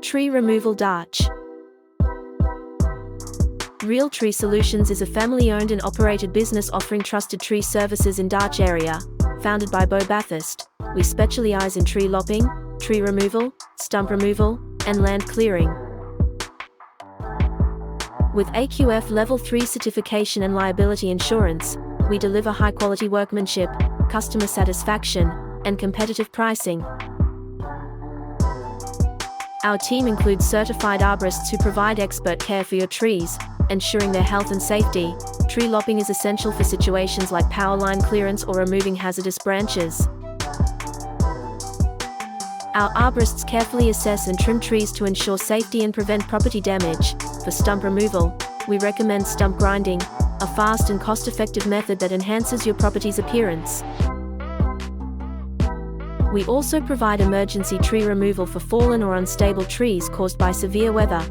Tree Removal Darch. Real Tree Solutions is a family-owned and operated business offering trusted tree services in Darch area. Founded by Beau Bathurst, we specialize in tree lopping, tree removal, stump removal, and land clearing. With AQF Level 3 certification and liability insurance, we deliver high-quality workmanship, customer satisfaction, and competitive pricing. Our team includes certified arborists who provide expert care for your trees, ensuring their health and safety. Tree lopping is essential for situations like power line clearance or removing hazardous branches. Our arborists carefully assess and trim trees to ensure safety and prevent property damage. For stump removal, we recommend stump grinding, a fast and cost-effective method that enhances your property's appearance. We also provide emergency tree removal for fallen or unstable trees caused by severe weather.